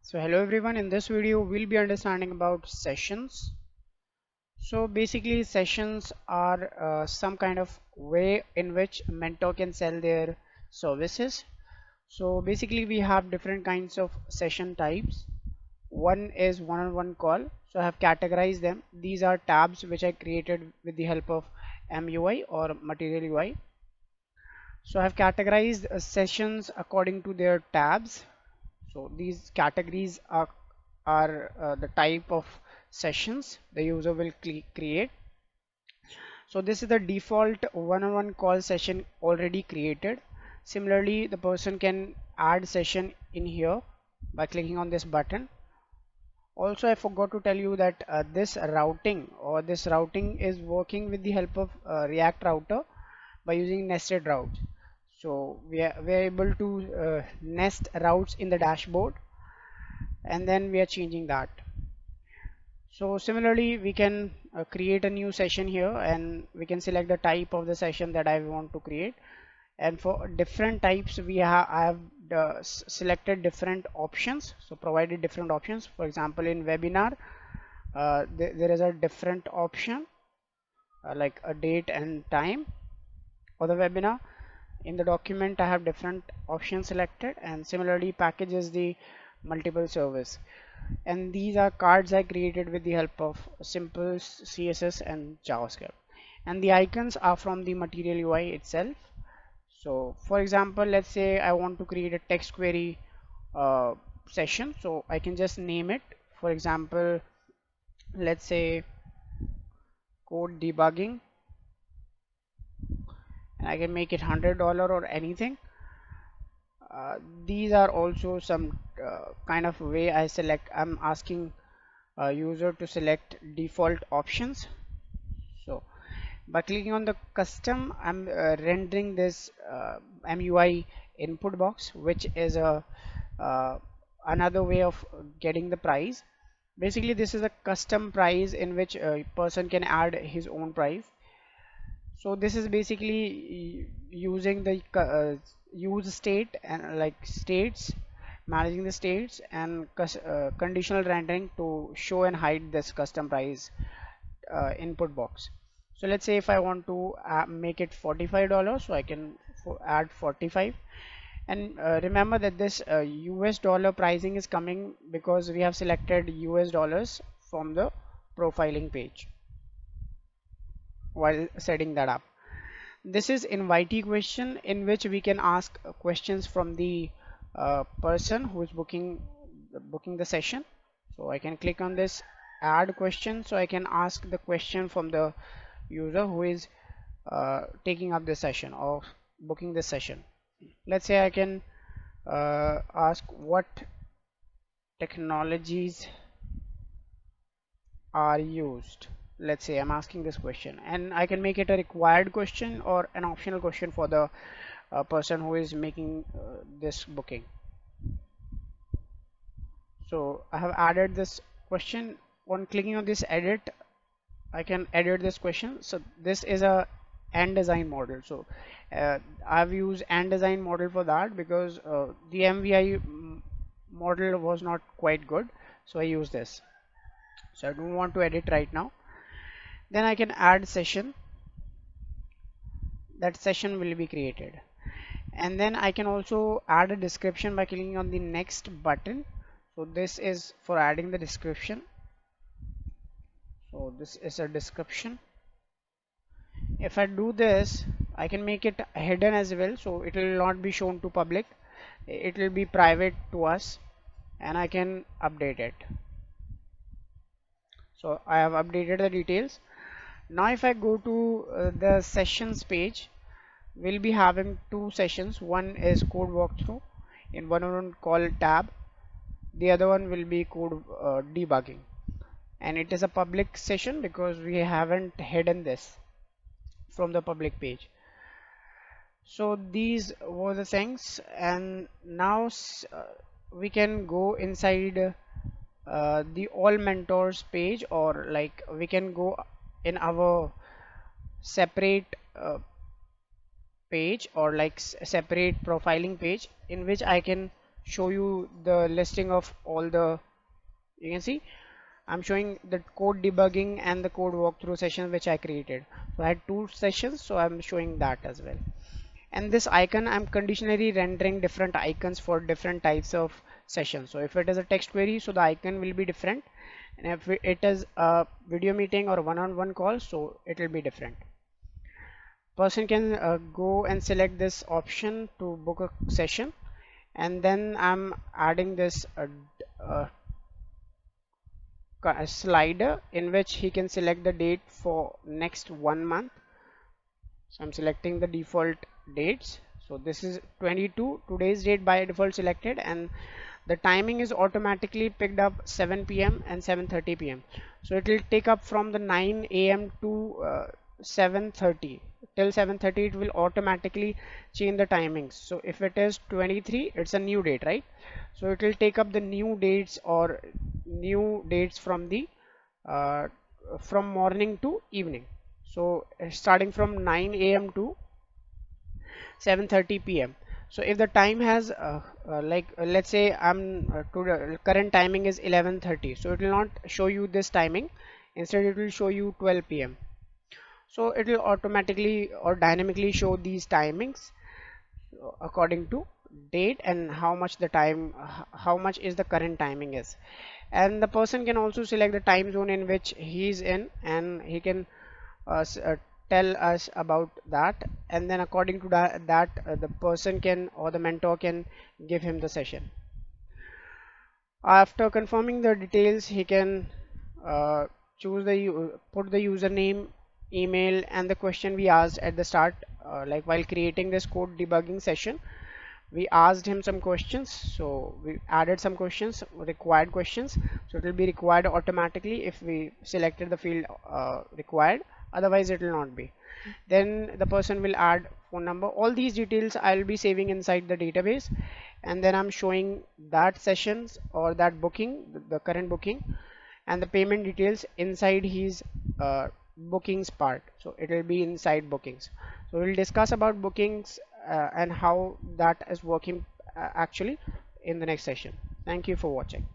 So hello everyone, in this video we'll be understanding about sessions. So basically sessions are some kind of way in which a mentor can sell their services. So basically we have different kinds of session types. One is one-on-one call. So I have categorized them. These are tabs which I created with the help of MUI or Material UI. So I have categorized sessions according to their tabs. So these categories are the type of sessions the user will create. So this is the default one-on-one call session already created. Similarly, the person can add session in here by clicking on this button. Also, I forgot to tell you that this routing is working with the help of React router by using nested routes. So we are able to nest routes in the dashboard, and then we are changing that. So similarly we can create a new session here, and we can select the type of the session that I want to create. And for different types I have selected different options, so provided different options. For example, in webinar there is a different option like a date and time for the webinar. In the document I have different options selected, and similarly package is the multiple service. And these are cards I created with the help of simple CSS and JavaScript, and the icons are from the Material UI itself. So for example, let's say I want to create a text query session, so I can just name it. For example, let's say code debugging, and I can make it $100 or anything. These are also some kind of way I'm asking user to select default options. So by clicking on the custom, I'm rendering this MUI input box, which is a another way of getting the price. Basically this is a custom price in which a person can add his own price. So this is basically using the use state and like states, managing the states and conditional rendering to show and hide this custom price input box. So let's say if I want to make it $45, so I can add 45. And remember that this US dollar pricing is coming because we have selected US dollars from the profiling page while setting that up. This is invitee question, in which we can ask questions from the person who is booking the session. So I can click on this add question, so I can ask the question from the user who is taking up the session or booking the session. Let's say I can ask what technologies are used. Let's say I'm asking this question, and I can make it a required question or an optional question for the person who is making this booking. So I have added this question. On clicking on this edit, I can edit this question. So this is a and design model. So I've used and design model for that because the MVI model was not quite good, so I use this. So I don't want to edit right now. Then I can add session. That session will be created, and then I can also add a description by clicking on the next button. So this is for adding the description. So this is a description. If I do this, I can make it hidden as well, so it will not be shown to public, it will be private to us, and I can update it. So I have updated the details. Now if I go to the sessions page, we'll be having two sessions. One is code walkthrough in one-on-one call tab. The other one will be code debugging, and it is a public session because we haven't hidden this from the public page. So these were the things, and now we can go inside the all mentors page, or like we can go in our separate page, or like separate profiling page, in which I can show you the listing of all the, you can see I'm showing the code debugging and the code walkthrough session which I created. So I had 2 sessions, so I'm showing that as well. And this icon, I'm conditionally rendering different icons for different types of sessions. So if it is a text query, so the icon will be different, and if it is a video meeting or one-on-one call, so it will be different. Person can go and select this option to book a session, and then I'm adding this a slider in which he can select the date for next 1 month. So I'm selecting the default dates. So this is 22, today's date by default selected, and the timing is automatically picked up 7 p.m. and 7:30 p.m. So it will take up from the 9 a.m. to 7:30 till 7:30. It will automatically change the timings. So if it is 23, it's a new date, right? So it will take up the new dates or new dates from the from morning to evening. So starting from 9 a.m. to 7:30 p.m. So if the time has let's say I'm to the current timing is 11:30, so it will not show you this timing. Instead it will show you 12 p.m. So it will automatically or dynamically show these timings according to date and how much the time, how much is the current timing is. And the person can also select the time zone in which he is in, and he can tell us about that, and then according to that, the person can or the mentor can give him the session. After confirming the details, he can choose the put the username, email, and the question we asked at the start, like while creating this code debugging session. We asked him some questions, so we added some questions, required questions, so it will be required automatically if we selected the field required, otherwise it will not be. Then the person will add phone number. All these details I'll be saving inside the database, and then I'm showing that sessions or that booking, the current booking, and the payment details inside his bookings part. So it will be inside bookings. So we'll discuss about bookings and how that is working actually in the next session. Thank you for watching.